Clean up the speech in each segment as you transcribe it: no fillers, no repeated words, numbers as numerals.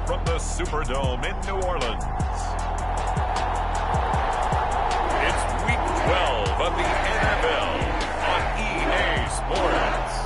from the Superdome in New Orleans. It's Week 12 of the NFL on EA Sports.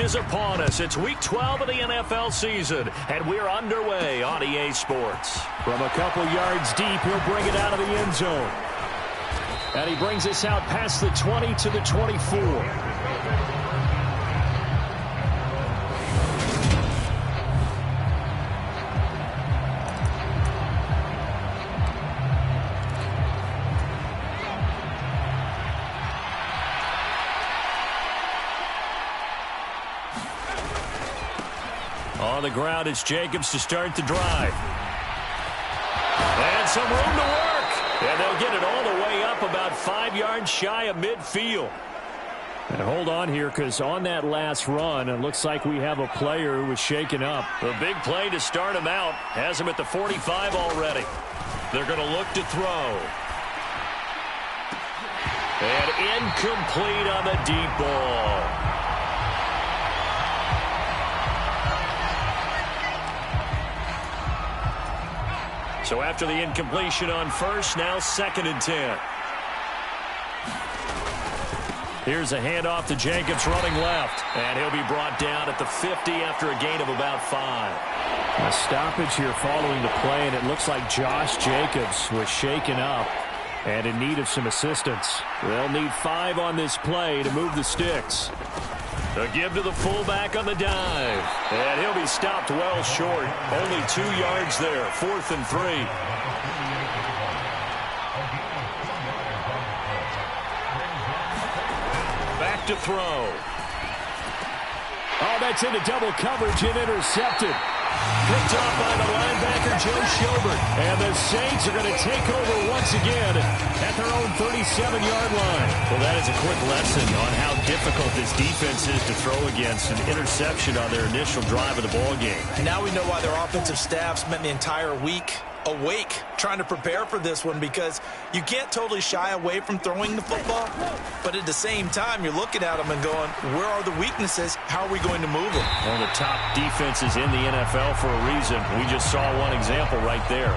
Is upon us. It's Week 12 of the NFL season, and we're underway on EA Sports. From a couple yards deep, he'll bring it out of the end zone. And he brings us out past the 20 to the 24. On the ground, it's Jacobs to start the drive. And some room to work. And they'll get it all the way up about 5 yards shy of midfield. And hold on here, because on that last run, it looks like we have a player who was shaken up. A big play to start him out. Has him at the 45 already. They're going to look to throw. And incomplete on the deep ball. So after the incompletion on first, now 2nd and 10. Here's a handoff to Jacobs running left. And he'll be brought down at the 50 after a gain of about 5. A stoppage here following the play, and it looks like Josh Jacobs was shaken up and in need of some assistance. They'll need 5 on this play to move the sticks. A give to the fullback on the dive. And he'll be stopped well short. Only 2 yards there. 4th and 3. Back to throw. Oh, that's into double coverage and intercepted. Picked off by the linebacker, Joe Schobert. And the Saints are going to take over once again at their own 37-yard line. Well, that is a quick lesson on how difficult this defense is to throw against. An interception on their initial drive of the ball game. And now we know why their offensive staff spent the entire week awake trying to prepare for this one, because you can't totally shy away from throwing the football, but at the same time you're looking at them and going, where are the weaknesses? How are we going to move them? One of the top defenses in the NFL for a reason. We just saw one example right there.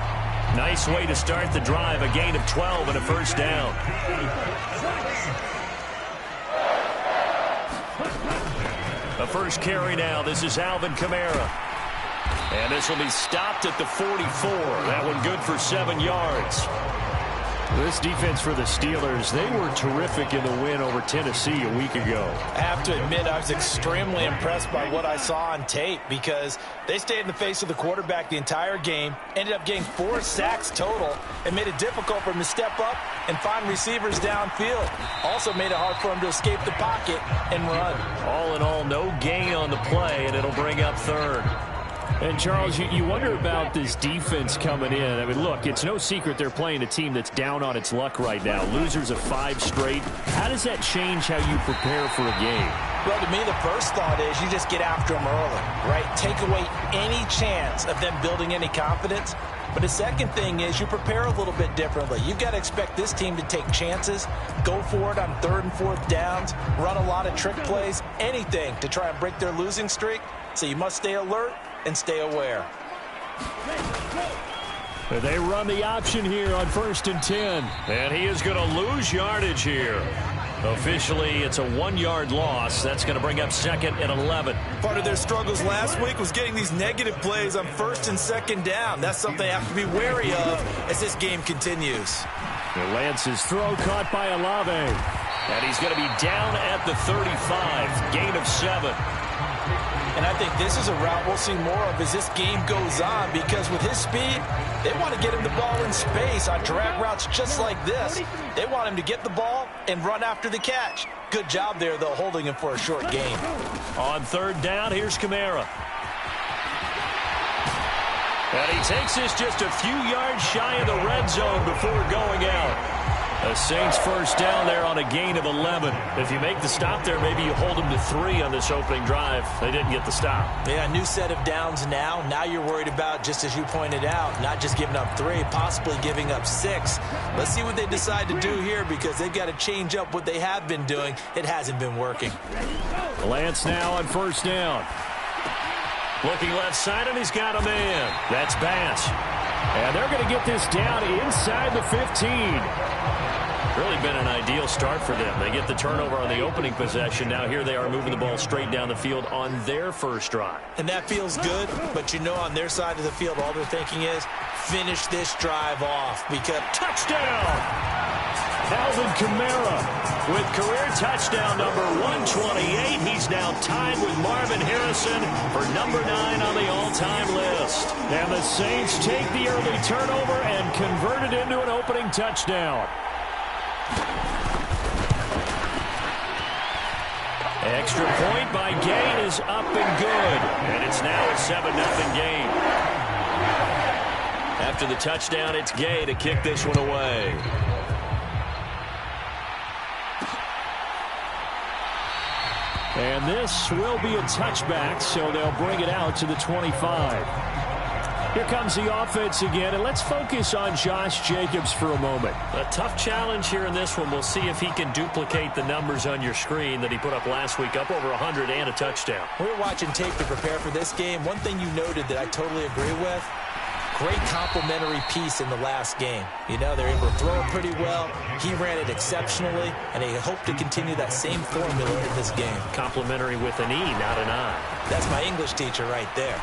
Nice way to start the drive. A gain of 12 and a first down. The first carry now. This is Alvin Kamara. And this will be stopped at the 44. That one good for 7 yards. This defense for the Steelers, they were terrific in the win over Tennessee a week ago. I have to admit, I was extremely impressed by what I saw on tape, because they stayed in the face of the quarterback the entire game, ended up getting 4 sacks total, and made it difficult for him to step up and find receivers downfield. Also made it hard for him to escape the pocket and run. All in all, no gain on the play, and it'll bring up 3rd. And, Charles, you wonder about this defense coming in. I mean, look, it's no secret they're playing a team that's down on its luck right now. Losers of 5 straight. How does that change how you prepare for a game? Well, to me, the first thought is you just get after them early, right? Take away any chance of them building any confidence. But the second thing is you prepare a little bit differently. You've got to expect this team to take chances, go for it on 3rd and 4th downs, run a lot of trick plays, anything to try and break their losing streak. So you must stay alert and stay aware. They run the option here on 1st and 10. And he is going to lose yardage here. Officially, it's a 1-yard loss. That's going to bring up 2nd and 11. Part of their struggles last week was getting these negative plays on 1st and 2nd down. That's something they have to be wary of as this game continues. Lance's throw caught by Olave. And he's going to be down at the 35. Gain of 7. And I think this is a route we'll see more of as this game goes on, because with his speed, they want to get him the ball in space on drag routes just like this. They want him to get the ball and run after the catch. Good job there, though, holding him for a short gain. On 3rd down, here's Kamara. And he takes this just a few yards shy of the red zone before going out. The Saints first down there on a gain of 11. If you make the stop there, maybe you hold them to 3 on this opening drive. They didn't get the stop. Yeah, new set of downs now. Now you're worried about, just as you pointed out, not just giving up 3, possibly giving up 6. Let's see what they decide to do here, because they've got to change up what they have been doing. It hasn't been working. Lance now on first down. Looking left side, and he's got a man. That's Bass. And they're going to get this down inside the 15. Really been an ideal start for them. They get the turnover on the opening possession. Now here they are moving the ball straight down the field on their first drive. And that feels good, but you know on their side of the field, all they're thinking is finish this drive off. Because touchdown! Alvin Kamara with career touchdown number 128. He's now tied with Marvin Harrison for number 9 on the all-time list. And the Saints take the early turnover and convert it into an opening touchdown. Extra point by Gain is up and good. And it's now a 7-0 game. After the touchdown, it's Gay to kick this one away. And this will be a touchback, so they'll bring it out to the 25. Here comes the offense again, and let's focus on Josh Jacobs for a moment. A tough challenge here in this one. We'll see if he can duplicate the numbers on your screen that he put up last week, up over 100 and a touchdown. We were watching tape to prepare for this game. One thing you noted that I totally agree with, great complimentary piece in the last game. You know, they're able to throw it pretty well. He ran it exceptionally, and they hope to continue that same formula in this game. Complimentary with an E, not an I. That's my English teacher right there.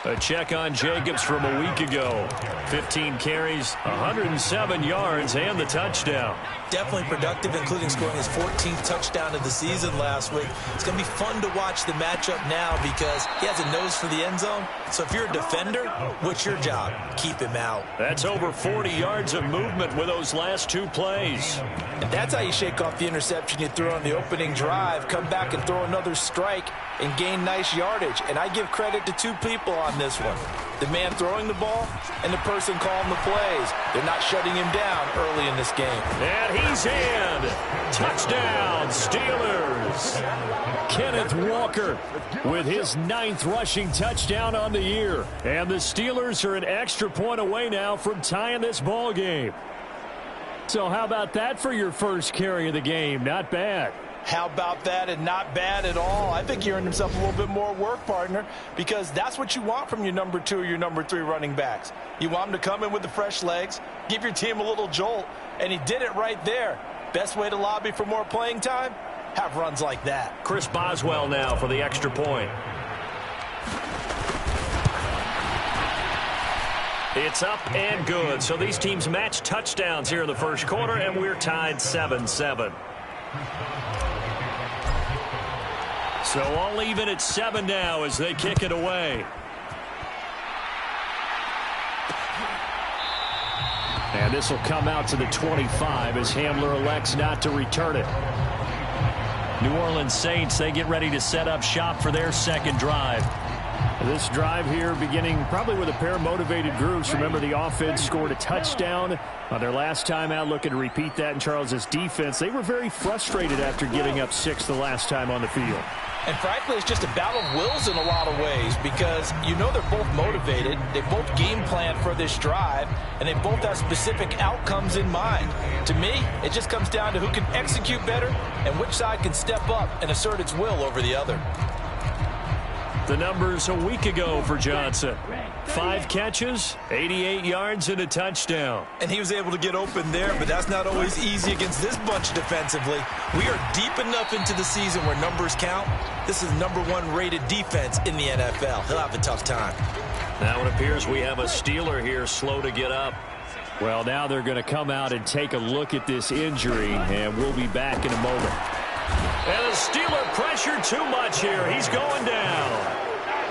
A check on Jacobs from a week ago. 15 carries, 107 yards, and the touchdown. Definitely productive, including scoring his 14th touchdown of the season last week. It's going to be fun to watch the matchup now because he has a nose for the end zone. So if you're a defender, what's your job? Keep him out. That's over 40 yards of movement with those last 2 plays. And that's how you shake off the interception you threw on the opening drive, come back and throw another strike and gain nice yardage. And I give credit to 2 people on this one. The man throwing the ball and the person calling the plays. They're not shutting him down early in this game. And he's in. Touchdown, Steelers. Kenneth Walker with his 9th rushing touchdown on the year. And the Steelers are an extra point away now from tying this ball game. So how about that for your first carry of the game? Not bad. How about that, and not bad at all? I think he earned himself a little bit more work, partner, because that's what you want from your number 2 or your number 3 running backs. You want them to come in with the fresh legs, give your team a little jolt, and he did it right there. Best way to lobby for more playing time? Have runs like that. Chris Boswell now for the extra point. It's up and good. So these teams match touchdowns here in the first quarter, and we're tied 7-7. So all even at 7 now as they kick it away. And this will come out to the 25 as Hamler elects not to return it. New Orleans Saints, they get ready to set up shop for their second drive. This drive here beginning probably with a pair of motivated groups. Remember, the offense scored a touchdown on their last time out. Looking to repeat that in Charles's defense. They were very frustrated after giving up 6 the last time on the field. And frankly, it's just a battle of wills in a lot of ways because you know they're both motivated. They both game plan for this drive, and they both have specific outcomes in mind. To me, it just comes down to who can execute better and which side can step up and assert its will over the other. The numbers a week ago for Johnson. 5 catches, 88 yards, and a touchdown. And he was able to get open there, but that's not always easy against this bunch defensively. We are deep enough into the season where numbers count. This is #1 rated defense in the NFL. He'll have a tough time. Now it appears we have a Steeler here slow to get up. Well, now they're going to come out and take a look at this injury, and we'll be back in a moment. And the Steeler pressure too much here. He's going down.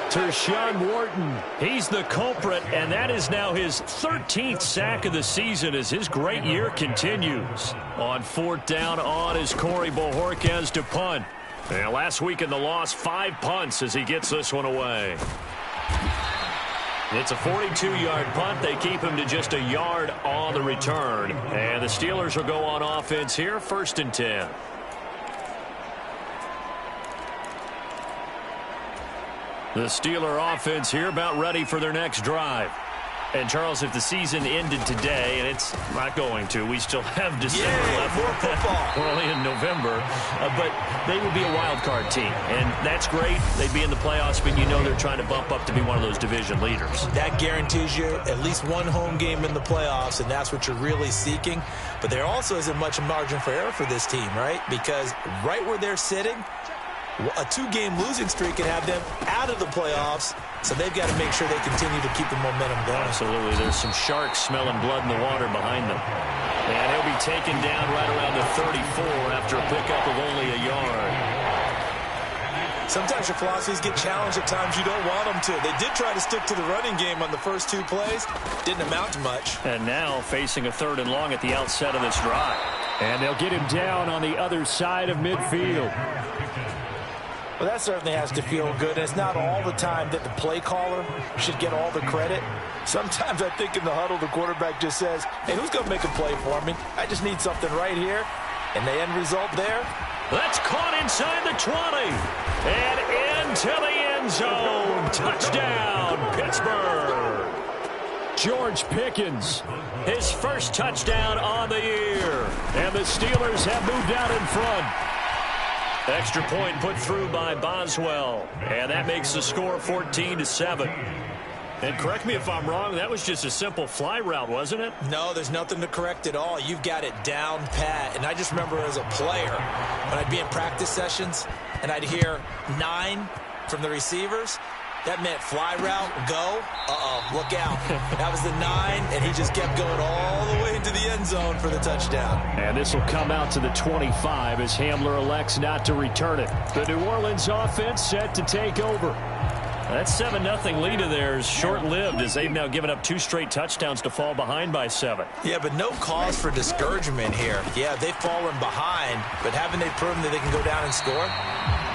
Tershawn Wharton, he's the culprit, and that is now his 13th sack of the season as his great year continues. On 4th down on is Corey Bojorquez to punt. And last week in the loss, 5 punts as he gets this one away. It's a 42-yard punt. They keep him to just a yard on the return. And the Steelers will go on offense here, 1st and 10. The Steeler offense here about ready for their next drive. And, Charles, if the season ended today, and it's not going to, we still have December left. More football. We're only in November. But they would be a wild card team. And that's great. They'd be in the playoffs, but you know they're trying to bump up to be one of those division leaders. That guarantees you at least one home game in the playoffs, and that's what you're really seeking. But there also isn't much margin for error for this team, right? Because right where they're sitting, a 2-game losing streak can have them out of the playoffs, so they've got to make sure they continue to keep the momentum going. Absolutely. There's some sharks smelling blood in the water behind them. And he'll be taken down right around the 34 after a pickup of only a yard. Sometimes your philosophies get challenged at times you don't want them to. They did try to stick to the running game on the first 2 plays. Didn't amount to much. And now facing a 3rd and long at the outset of this drive. And they'll get him down on the other side of midfield. Well, that certainly has to feel good. And it's not all the time that the play caller should get all the credit. Sometimes I think in the huddle, the quarterback just says, hey, who's going to make a play for me? I just need something right here. And the end result there? That's caught inside the 20. And into the end zone. Touchdown, Pittsburgh. George Pickens. His first touchdown on the year. And the Steelers have moved out in front. Extra point put through by Boswell. And that makes the score 14-7. And correct me if I'm wrong, that was just a simple fly route, wasn't it? No, there's nothing to correct at all. You've got it down pat. And I just remember as a player, when I'd be in practice sessions, and I'd hear 9 from the receivers, that meant fly route, go. Look out. That was the 9, and he just kept going all the way into the end zone for the touchdown. And this will come out to the 25 as Hamler elects not to return it. The New Orleans offense set to take over. That 7-0 lead of theirs short-lived as they've now given up 2 straight touchdowns to fall behind by 7. Yeah, but no cause for discouragement here. Yeah, they've fallen behind, but haven't they proven that they can go down and score?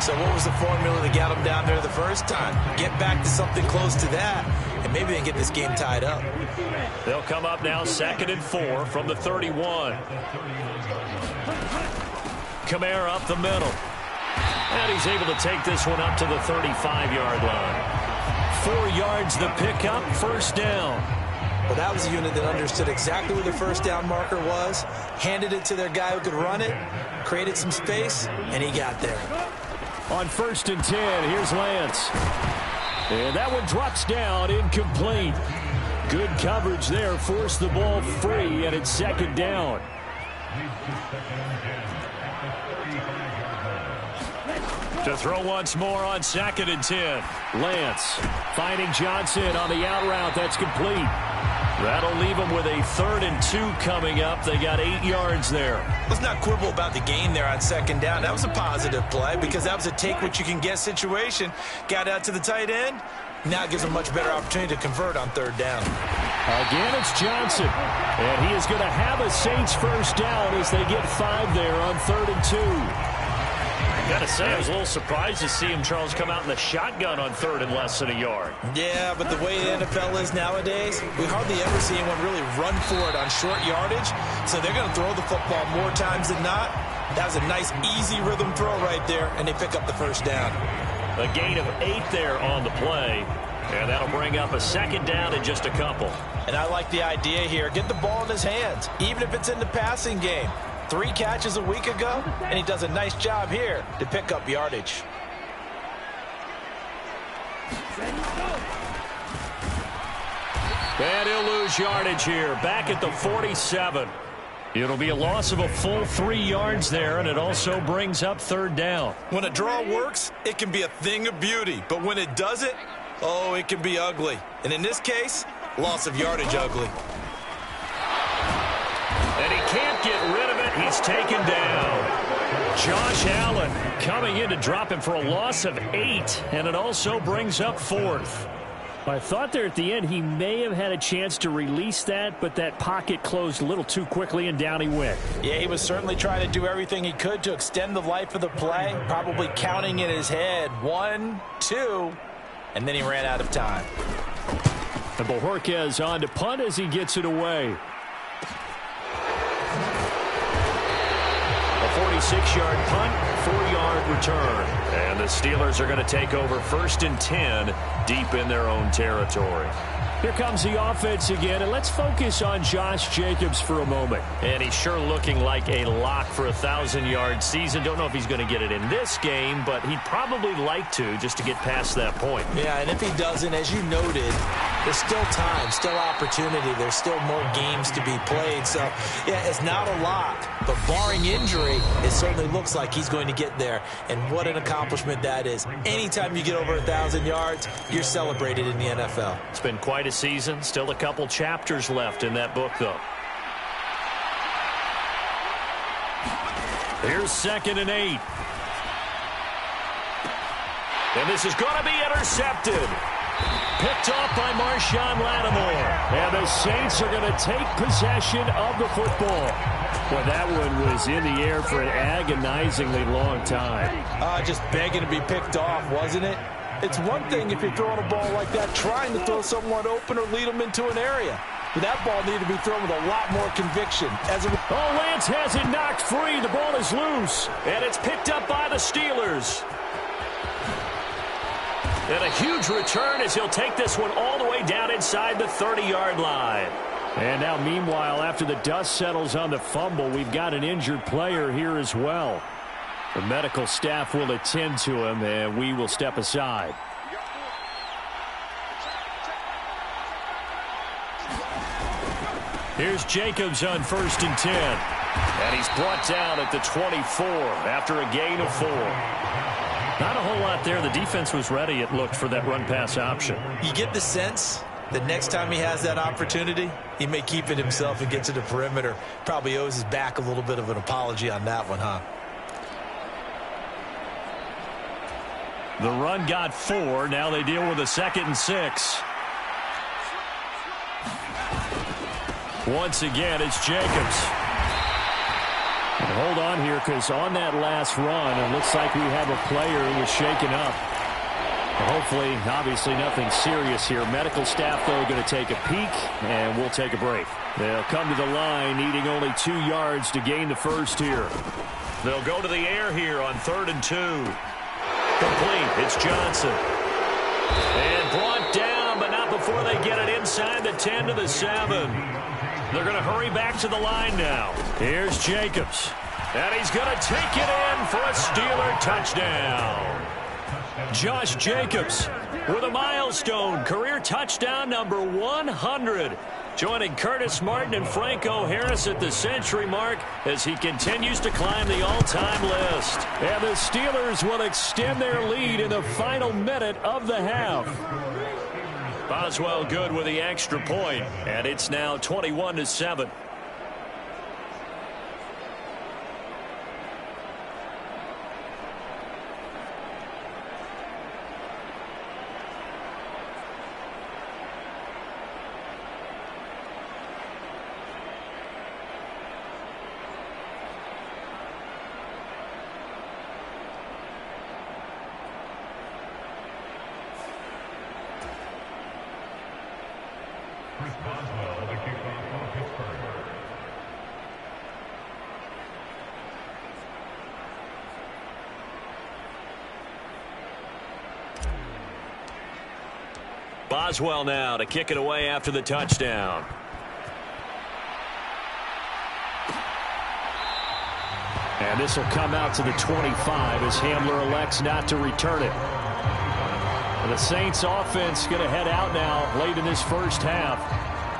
So what was the formula that got them down there the first time? Get back to something close to that, and maybe they can get this game tied up. They'll come up now 2nd and 4 from the 31. Kamara up the middle. And he's able to take this one up to the 35-yard line. 4 yards the pickup, 1st down. Well, that was a unit that understood exactly where the first down marker was, handed it to their guy who could run it, created some space, and he got there. On 1st and 10, here's Lance. And that one drops down, incomplete. Good coverage there, forced the ball free, and it's 2nd down. To throw once more on 2nd and 10. Lance finding Johnson on the out route. That's complete. That'll leave them with a 3rd and 2 coming up. They got 8 yards there. Let's not quibble about the gain there on 2nd down. That was a positive play because that was a take-what-you-can-get situation. Got out to the tight end. Now it gives them a much better opportunity to convert on 3rd down. Again, it's Johnson. And he is going to have a Saints first down as they get 5 there on 3rd and 2. Gotta say, I was a little surprised to see him, Charles, come out in the shotgun on 3rd and less than a yard. Yeah, but the way the NFL is nowadays, we hardly ever see anyone really run for it on short yardage. So they're going to throw the football more times than not. That was a nice, easy rhythm throw right there, and they pick up the 1st down. A gain of 8 there on the play, and that'll bring up a 2nd down in just a couple. And I like the idea here. Get the ball in his hands, even if it's in the passing game. 3 catches a week ago, and he does a nice job here to pick up yardage. And he'll lose yardage here, back at the 47. It'll be a loss of a full 3 yards there, and it also brings up 3rd down. When a draw works, it can be a thing of beauty, but when it doesn't, oh, it can be ugly. And in this case, loss of yardage ugly. And he can't get rid of it. He's taken down. Josh Allen coming in to drop him for a loss of 8, and it also brings up 4th. I thought there at the end he may have had a chance to release that, but that pocket closed a little too quickly, and down he went. Yeah, he was certainly trying to do everything he could to extend the life of the play, probably counting in his head 1, 2, and then he ran out of time. And Bojorquez on to punt as he gets it away. A 46-yard punt, 4-yard return. And the Steelers are going to take over 1st and 10 deep in their own territory. Here comes the offense again, and let's focus on Josh Jacobs for a moment. And he's sure looking like a lock for a 1,000-yard season. Don't know if he's going to get it in this game, but he'd probably like to just to get past that point. Yeah, and if he doesn't, as you noted, there's still time, still opportunity. There's still more games to be played. So, yeah, it's not a lock, but barring injury, it certainly looks like he's going to get there. And what an accomplishment that is. Anytime you get over 1,000 yards, you're celebrated in the NFL. It's been quite a season. Still a couple chapters left in that book, though. Here's 2nd and 8. And this is going to be intercepted. Picked off by Marshawn Lattimore. And the Saints are going to take possession of the football. Well, that one was in the air for an agonizingly long time. Just begging to be picked off, wasn't it? It's one thing if you're throwing a ball like that, trying to throw someone open or lead them into an area. But that ball needed to be thrown with a lot more conviction. Lance has it knocked free. The ball is loose. And it's picked up by the Steelers. And a huge return as he'll take this one all the way down inside the 30-yard line. And now, meanwhile, after the dust settles on the fumble, we've got an injured player here as well. The medical staff will attend to him, and we will step aside. Here's Jacobs on 1st and 10. And he's brought down at the 24 after a gain of 4. Not a whole lot there. The defense was ready, it looked, for that run-pass option. You get the sense that next time he has that opportunity, he may keep it himself and get to the perimeter. Probably owes his back a little bit of an apology on that one, huh? The run got 4. Now they deal with a 2nd and 6. Once again, it's Jacobs. And hold on here, because on that last run, it looks like we have a player who was shaken up. Hopefully, obviously, nothing serious here. Medical staff, though, going to take a peek, and we'll take a break. They'll come to the line, needing only 2 yards to gain the first here. They'll go to the air here on 3rd and 2. Complete. It's Johnson. And brought down, but not before they get it inside the 10 to the 7. They're going to hurry back to the line now. Here's Jacobs. And he's going to take it in for a Steeler touchdown. Josh Jacobs with a milestone career touchdown number 100. Joining Curtis Martin and Franco Harris at the century mark as he continues to climb the all-time list. And the Steelers will extend their lead in the final minute of the half. Boswell good with the extra point, and it's now 21-7. Boswell now to kick it away after the touchdown. And this will come out to the 25 as Hamler elects not to return it. And the Saints offense going to head out now late in this first half.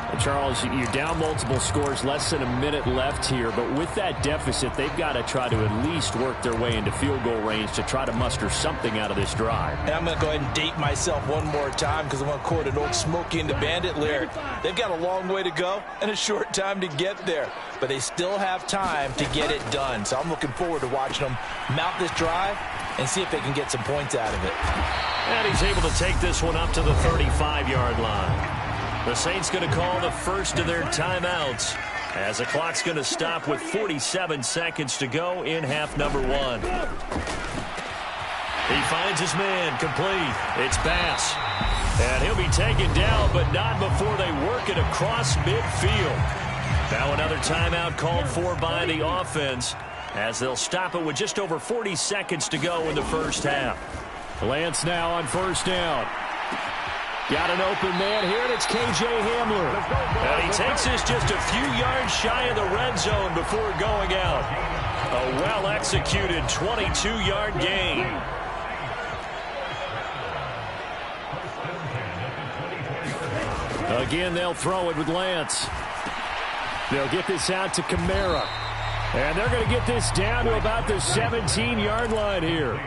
And Charles, you're down multiple scores, less than a minute left here. But with that deficit, they've got to try to at least work their way into field goal range to try to muster something out of this drive. And I'm going to go ahead and date myself one more time because I'm going to quote an old Smokey and the Bandit lyric. They've got a long way to go and a short time to get there. But they still have time to get it done. So I'm looking forward to watching them mount this drive and see if they can get some points out of it. And he's able to take this one up to the 35-yard line. The Saints going to call the first of their timeouts as the clock's going to stop with 47 seconds to go in half number 1. He finds his man complete. It's Bass. And he'll be taken down, but not before they work it across midfield. Now another timeout called for by the offense as they'll stop it with just over 40 seconds to go in the first half. Lance now on first down. Got an open man here, and it's K.J. Hamler. And he takes this just a few yards shy of the red zone before going out. A well-executed 22-yard gain. Again, they'll throw it with Lance. They'll get this out to Kamara. And they're going to get this down to about the 17-yard line here.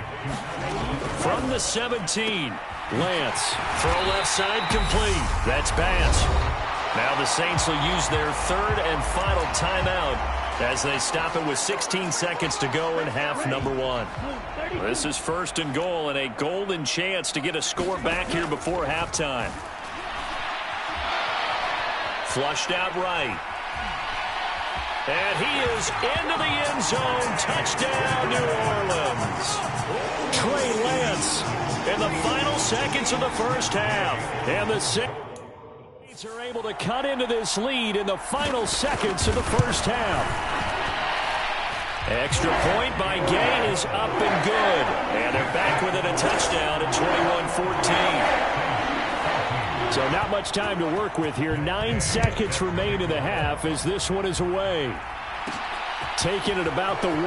From the 17, Lance. Throw left side complete. That's Bass. Now the Saints will use their third and final timeout as they stop it with 16 seconds to go in half number one. This is first and goal and a golden chance to get a score back here before halftime. Flushed out right. And he is into the end zone. Touchdown, New Orleans. Trey Lance in the final seconds of the first half. And the Saints are able to cut into this lead in the final seconds of the first half. Extra point by Gain is up and good. And they're back with it, a touchdown at 21-14. So not much time to work with here. 9 seconds remain in the half as this one is away. Taking it about the 1.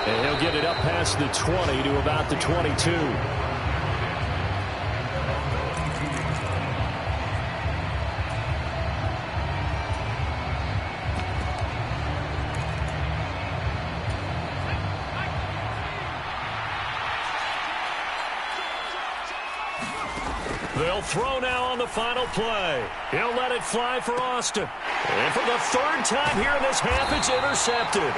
And he'll get it up past the 20 to about the 22. They'll throw now on the final play. He'll let it fly for Austin. And for the third time here in this half, it's intercepted.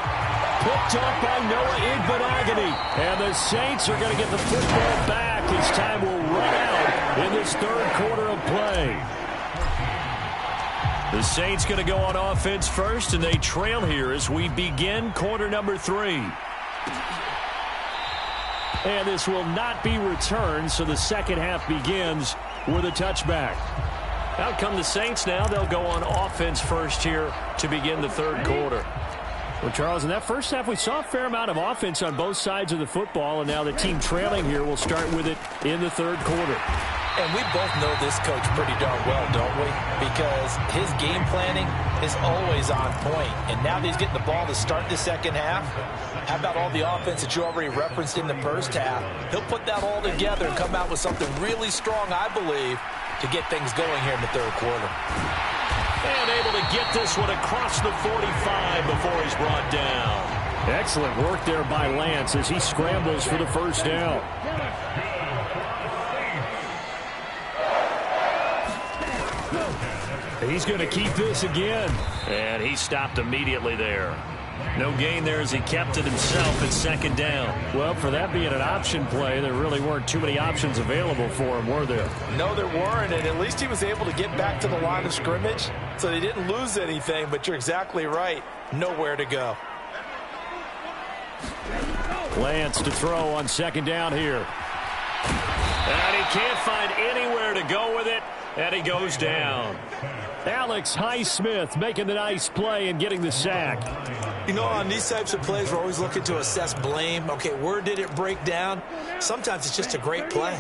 Picked up by Noah Igbinoghene. And the Saints are going to get the football back as time will run out in this third quarter of play. The Saints going to go on offense first, and they trail here as we begin quarter number 3. And this will not be returned, so the second half begins with a touchback. Out come the Saints now. They'll go on offense first here to begin the third quarter. Well, Charles, in that first half, we saw a fair amount of offense on both sides of the football, and now the team trailing here will start with it in the third quarter. And we both know this coach pretty darn well, don't we? Because his game planning is always on point. And now that he's getting the ball to start the second half, how about all the offense that you already referenced in the first half? He'll put that all together and come out with something really strong, I believe, to get things going here in the third quarter. And able to get this one across the 45 before he's brought down. Excellent work there by Lance as he scrambles for the first down. He's going to keep this again. And he stopped immediately there. No gain there as he kept it himself at second down. Well, for that being an option play, there really weren't too many options available for him, were there? No, there weren't, and at least he was able to get back to the line of scrimmage, so they didn't lose anything, but you're exactly right. Nowhere to go. Lance to throw on second down here. And he can't find anywhere to go with it, and he goes down. Alex Highsmith making the nice play and getting the sack. You know, on these types of plays, we're always looking to assess blame. Okay, where did it break down? Sometimes it's just a great play.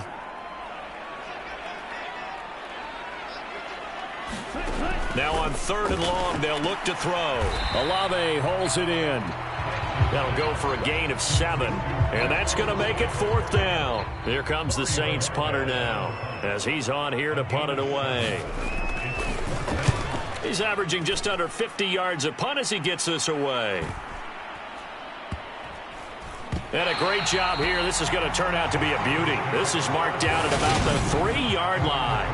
Now on third and long, they'll look to throw. Olave holds it in. That'll go for a gain of 7. And that's going to make it fourth down. Here comes the Saints punter now as he's on here to punt it away. He's averaging just under 50 yards a punt as he gets this away. And a great job here. This is going to turn out to be a beauty. This is marked down at about the 3-yard line.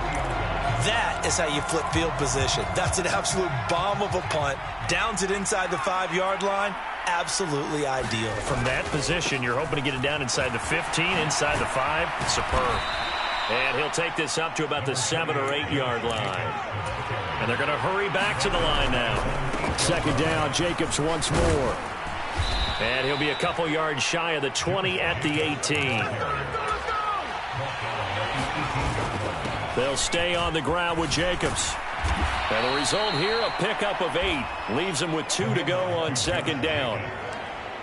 That is how you flip field position. That's an absolute bomb of a punt. Downs it inside the 5-yard line. Absolutely ideal. From that position, you're hoping to get it down inside the 15, inside the 5. Superb. And he'll take this up to about the 7 or 8-yard line. And they're going to hurry back to the line now. Second down, Jacobs once more. And he'll be a couple yards shy of the 20 at the 18. They'll stay on the ground with Jacobs. And the result here, a pickup of 8. Leaves them with 2 to go on second down.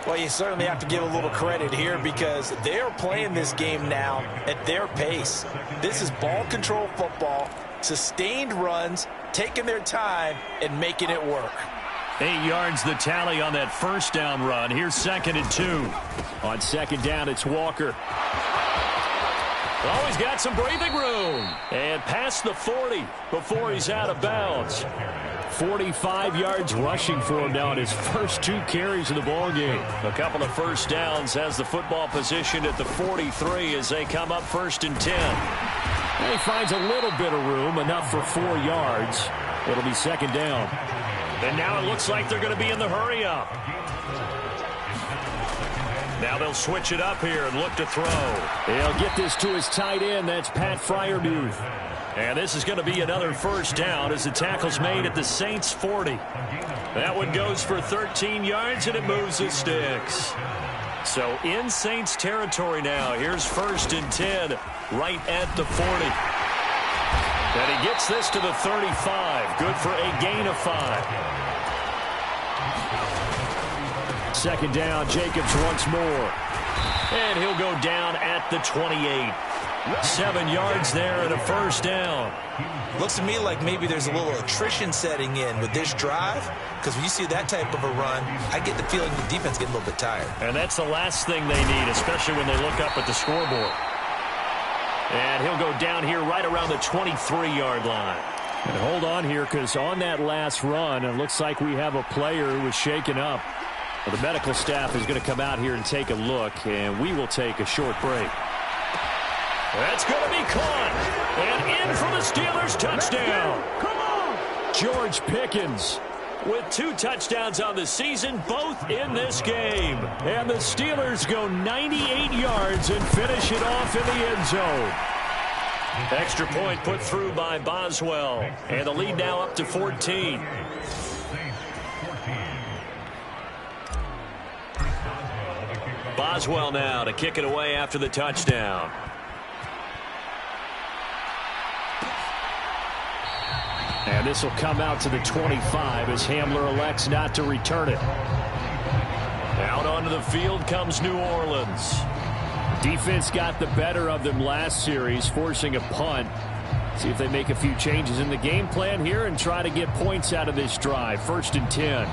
Well, you certainly have to give a little credit here because they're playing this game now at their pace. This is ball control football, sustained runs, taking their time and making it work. 8 yards the tally on that first down run. Here's 2nd and 2. On second down, it's Walker. Oh, he's got some breathing room. And past the 40 before he's out of bounds. 45 yards rushing for him now in his first 2 carries of the ball game. A couple of first downs has the football positioned at the 43 as they come up 1st and 10. And he finds a little bit of room, enough for 4 yards. It'll be 2nd down. And now it looks like they're going to be in the hurry-up. Now they'll switch it up here and look to throw. He'll get this to his tight end. That's Pat Freiermuth. And this is going to be another first down as the tackle's made at the Saints 40. That one goes for 13 yards, and it moves the sticks. So in Saints territory now. Here's 1st and 10 right at the 40. And he gets this to the 35. Good for a gain of 5. 2nd down, Jacobs once more. And he'll go down at the 28. 7 yards there and a first down. Looks to me like maybe there's a little attrition setting in with this drive, because when you see that type of a run, I get the feeling the defense getting a little bit tired. And that's the last thing they need, especially when they look up at the scoreboard. And he'll go down here right around the 23-yard line. And hold on here, because on that last run, it looks like we have a player who was shaken up. Well, the medical staff is going to come out here and take a look, and we will take a short break. That's going to be caught. And in for the Steelers touchdown. Come on. George Pickens with 2 touchdowns on the season, both in this game. And the Steelers go 98 yards and finish it off in the end zone. Extra point put through by Boswell. And the lead now up to 14. Boswell now to kick it away after the touchdown. And this will come out to the 25 as Hamler elects not to return it. Out onto the field comes New Orleans. Defense got the better of them last series, forcing a punt. See if they make a few changes in the game plan here and try to get points out of this drive. 1st and 10.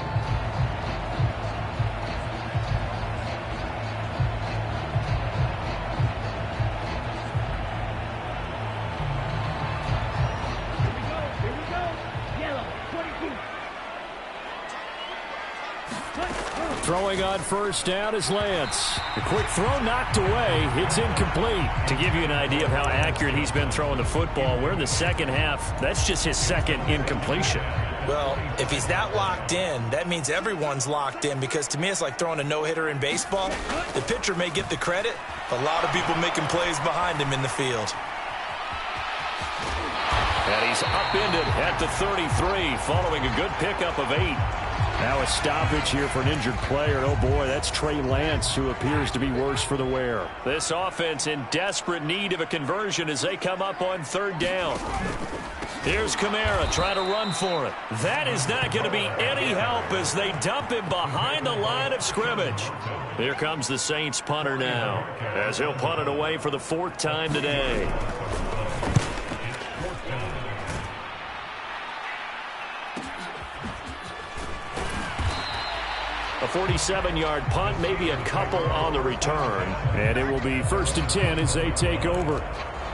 Throwing on first down is Lance. The quick throw knocked away. It's incomplete. To give you an idea of how accurate he's been throwing the football, we're in the second half. That's just his 2nd incompletion. Well, if he's that locked in, that means everyone's locked in, because to me it's like throwing a no-hitter in baseball. The pitcher may get the credit, but a lot of people making plays behind him in the field. And he's upended at the 33 following a good pickup of 8. Now a stoppage here for an injured player. Oh, boy, that's Trey Lance, who appears to be worse for the wear. This offense in desperate need of a conversion as they come up on 3rd down. Here's Kamara trying to run for it. That is not going to be any help as they dump him behind the line of scrimmage. Here comes the Saints punter now as he'll punt it away for the 4th time today. A 47-yard punt, maybe a couple on the return. And it will be 1st and 10 as they take over.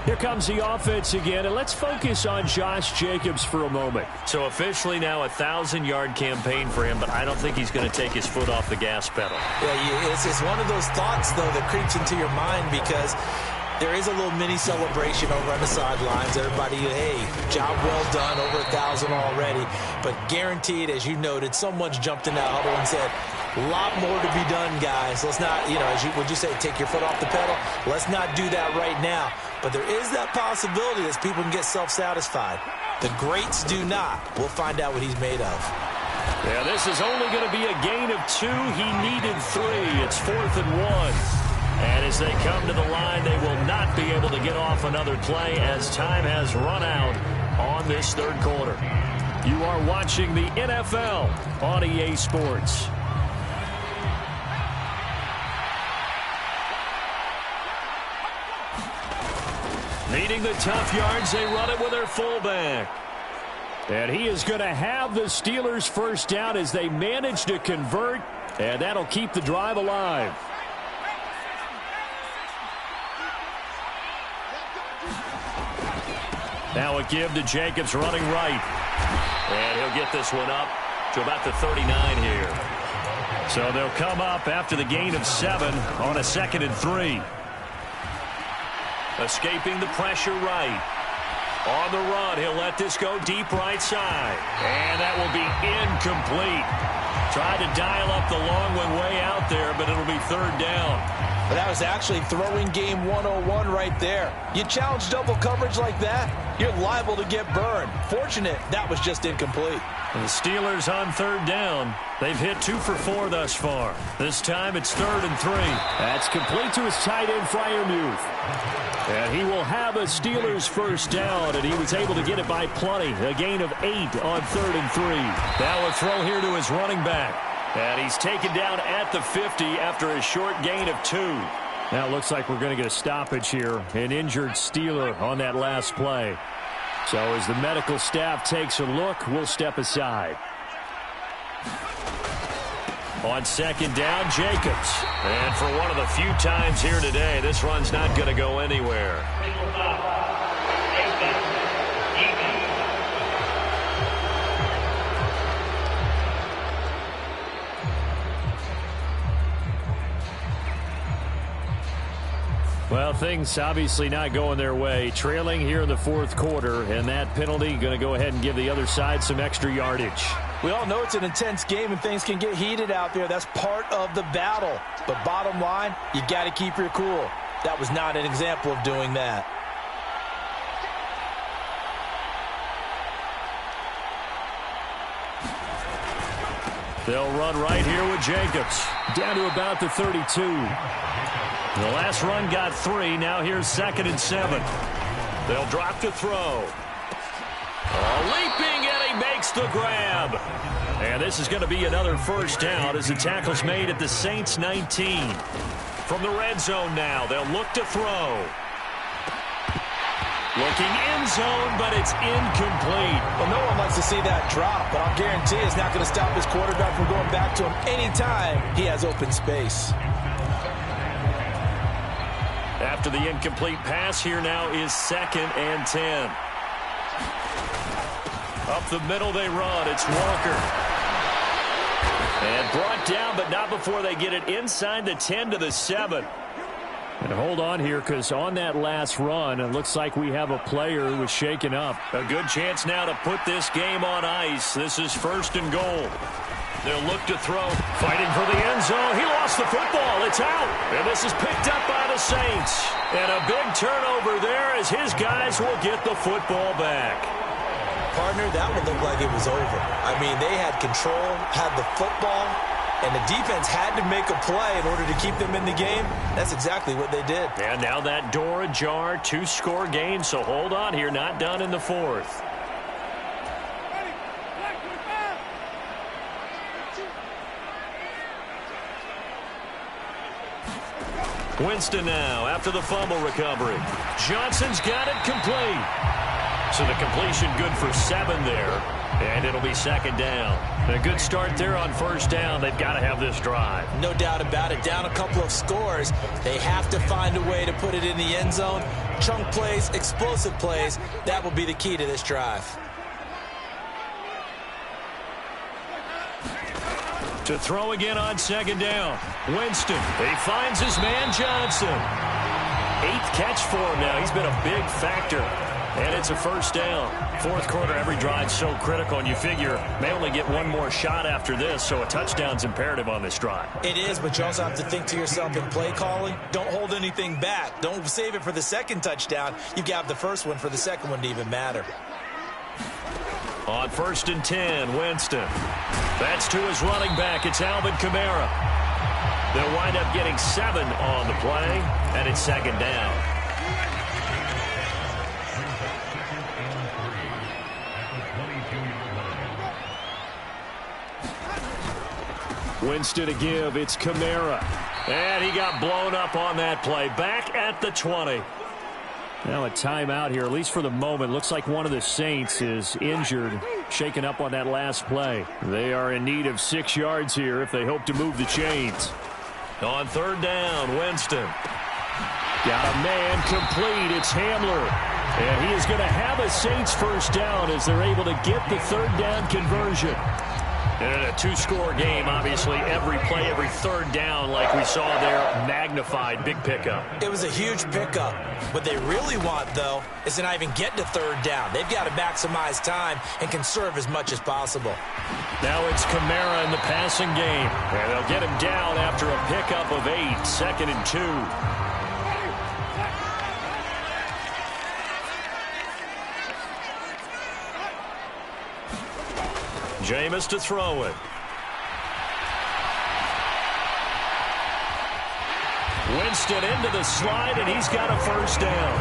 Here comes the offense again, and let's focus on Josh Jacobs for a moment. So officially now a 1,000-yard campaign for him, but I don't think he's going to take his foot off the gas pedal. Yeah, it's one of those thoughts, though, that creeps into your mind, because there is a little mini celebration over on the sidelines. Everybody, hey, job well done, over 1,000 already. But guaranteed, as you noted, someone's jumped in that huddle and said, a lot more to be done, guys. Let's not, would you say, take your foot off the pedal? Let's not do that right now. But there is that possibility that people can get self-satisfied. The greats do not. We'll find out what he's made of. Yeah, this is only going to be a gain of 2. He needed 3. It's 4th and 1. And as they come to the line, they will not be able to get off another play as time has run out on this third quarter. You are watching the NFL on EA Sports. Needing the tough yards, they run it with their fullback. And he is going to have the Steelers first down as they manage to convert, and that'll keep the drive alive. Now a give to Jacobs running right. And he'll get this one up to about the 39 here. So they'll come up after the gain of 7 on a 2nd and 3. Escaping the pressure right. On the run, he'll let this go deep right side. And that will be incomplete. Tried to dial up the long one way out there, but it'll be 3rd down. But that was actually throwing game 101 right there. You challenge double coverage like that, you're liable to get burned. Fortunate that was just incomplete. And the Steelers on 3rd down. They've hit 2 for 4 thus far. This time it's 3rd and 3. That's complete to his tight end, Freiermuth. And he will have a Steelers first down, and he was able to get it by plenty. A gain of 8 on 3rd and 3. Now a throw here to his running back. And he's taken down at the 50 after a short gain of 2. Now it looks like we're going to get a stoppage here. An injured Steeler on that last play. So as the medical staff takes a look, we'll step aside. On 2nd down, Jacobs. And for one of the few times here today, this run's not going to go anywhere. Well, things obviously not going their way. Trailing here in the 4th quarter, and that penalty going to go ahead and give the other side some extra yardage. We all know it's an intense game and things can get heated out there. That's part of the battle. But bottom line, you got to keep your cool. That was not an example of doing that. They'll run right here with Jacobs. Down to about the 32. The last run got 3. Now here's 2nd and 7. They'll drop to throw. Leaping, and he makes the grab. And this is going to be another first down as the tackle's made at the Saints 19. From the red zone now, they'll look to throw. Looking end zone, but it's incomplete. Well, no one likes to see that drop, but I'll guarantee it's not going to stop his quarterback from going back to him anytime he has open space. After the incomplete pass, here now is 2nd and 10. Up the middle they run. It's Walker. And brought down, but not before they get it inside the 10 to the 7. And hold on here, because on that last run, it looks like we have a player who was shaken up. A good chance now to put this game on ice. This is 1st and goal. They'll look to throw. Fighting for the end zone. He lost the football. It's out. And this is picked up by the Saints. And a big turnover there as his guys will get the football back. Partner, that would look like it was over. I mean, they had control, had the football, and the defense had to make a play in order to keep them in the game. That's exactly what they did. And now that door ajar, 2-score game, so hold on here. Not done in the 4th. Winston now after the fumble recovery. Johnson's got it complete. So the completion good for 7 there. And it'll be 2nd down. A good start there on 1st down. They've got to have this drive. No doubt about it. Down a couple of scores. They have to find a way to put it in the end zone. Chunk plays, explosive plays. That will be the key to this drive. To throw again on 2nd down. Winston. He finds his man Johnson. 8th catch for him now. He's been a big factor. And it's a 1st down. 4th quarter, every drive's so critical, and you figure may only get one more shot after this, so a touchdown's imperative on this drive. It is, but you also have to think to yourself in play calling, don't hold anything back. Don't save it for the 2nd touchdown. You got the 1st one for the 2nd one to even matter. On 1st and 10, Winston. That's to his running back. It's Alvin Kamara. They'll wind up getting 7 on the play, and it's second down. Winston to give. It's Kamara. And he got blown up on that play. Back at the 20. Now a timeout here, at least for the moment. Looks like one of the Saints is injured, shaken up on that last play. They are in need of 6 yards here if they hope to move the chains. On third down, Winston. Got a man complete. It's Hamler. And he is going to have a Saints first down as they're able to get the third down conversion. And in a 2-score game, obviously, every play, every third down, like we saw there, magnified, big pickup. It was a huge pickup. What they really want, though, is to not even get to third down. They've got to maximize time and conserve as much as possible. Now it's Kamara in the passing game. And they'll get him down after a pickup of 8, 2nd and 2. Jameis to throw it. Winston into the slide, and he's got a first down.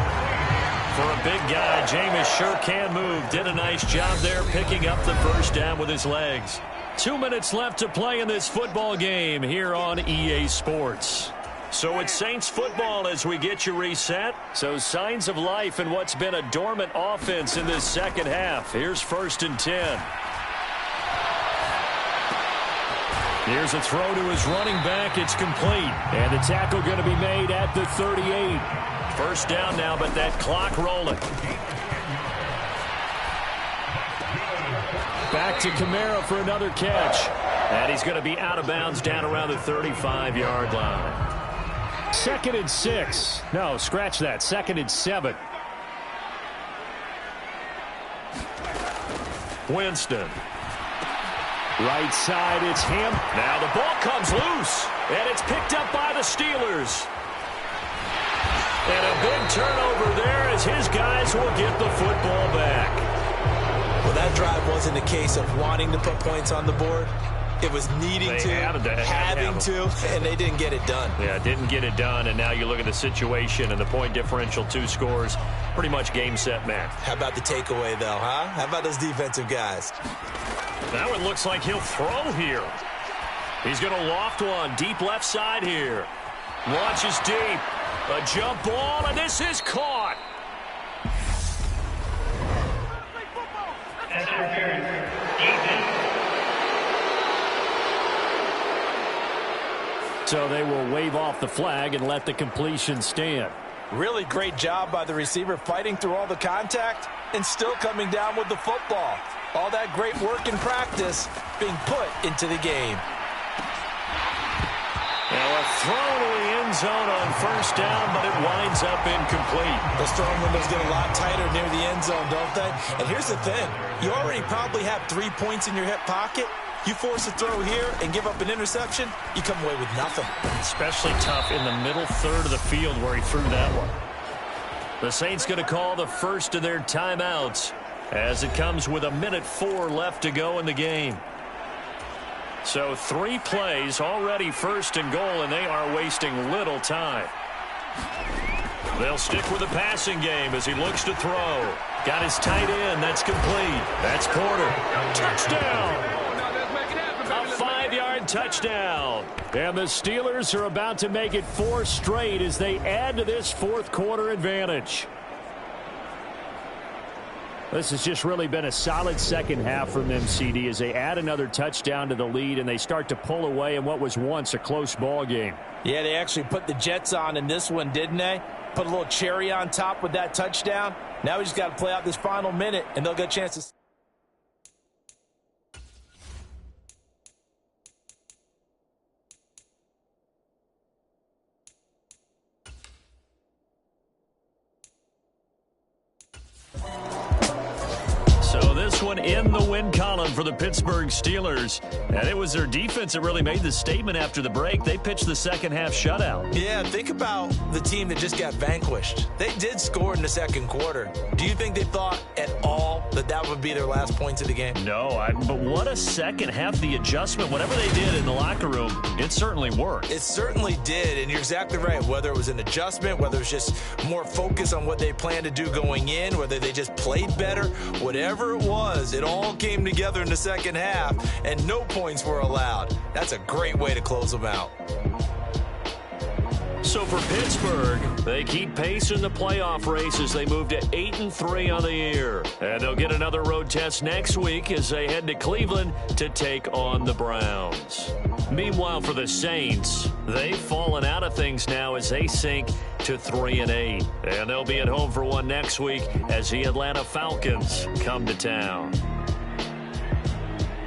For a big guy, Jameis sure can move. Did a nice job there picking up the first down with his legs. 2 minutes left to play in this football game here on EA Sports. So it's Saints football as we get you reset. So signs of life in what's been a dormant offense in this second half. Here's 1st and 10. Here's a throw to his running back. It's complete. And the tackle going to be made at the 38. First down now, but that clock rolling. Back to Kamara for another catch. And he's going to be out of bounds down around the 35-yard line. 2nd and 6. No, scratch that. 2nd and 7. Winston. Right side, it's him. Now the ball comes loose, and it's picked up by the Steelers. And a big turnover there as his guys will get the football back. Well, that drive wasn't a case of wanting to put points on the board. It was needing having to, and they didn't get it done. Yeah, didn't get it done, and now you look at the situation and the point differential, 2 scores, pretty much game, set, match. How about the takeaway, though, huh? How about those defensive guys? Now it looks like he'll throw here. He's going to loft one deep left side here. Launches deep. A jump ball, and this is caught. So they will wave off the flag and let the completion stand. Really great job by the receiver fighting through all the contact and still coming down with the football. All that great work in practice being put into the game. Now a throw to the end zone on first down, but it winds up incomplete. Those throwing windows get a lot tighter near the end zone, don't they? And here's the thing. You already probably have 3 points in your hip pocket. You force a throw here and give up an interception, you come away with nothing. Especially tough in the middle third of the field where he threw that one. The Saints going to call the first of their timeouts as it comes with 1:04 left to go in the game. So 3 plays already, 1st and goal, and they are wasting little time. They'll stick with the passing game as he looks to throw. Got his tight end. That's complete. That's Porter. Touchdown! A 5-yard touchdown. And the Steelers are about to make it 4 straight as they add to this 4th quarter advantage. This has just really been a solid second half from them, CD, as they add another touchdown to the lead and they start to pull away in what was once a close ball game. Yeah, they actually put the Jets on in this one, didn't they? Put a little cherry on top with that touchdown. Now we just got to play out this final minute, and they'll get a chance to... one in the win column for the Pittsburgh Steelers. And it was their defense that really made the statement after the break. They pitched the second half shutout. Yeah, think about the team that just got vanquished. They did score in the second quarter. Do you think they thought at all that that would be their last points of the game? No, but what a second half. The adjustment, whatever they did in the locker room, it certainly worked. It certainly did, and you're exactly right. Whether it was an adjustment, whether it was just more focus on what they planned to do going in, whether they just played better, whatever it was, it all came together in the second half, and no points were allowed. That's a great way to close them out. So for Pittsburgh, they keep pace in the playoff race as they move to 8-3 on the year. And they'll get another road test next week as they head to Cleveland to take on the Browns. Meanwhile, for the Saints, they've fallen out of things now as they sink to 3-8. And they'll be at home for one next week as the Atlanta Falcons come to town.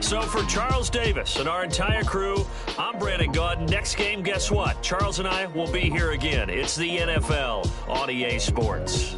So for Charles Davis and our entire crew, I'm Brandon Gaudin. Next game, guess what? Charles and I will be here again. It's the NFL on EA Sports.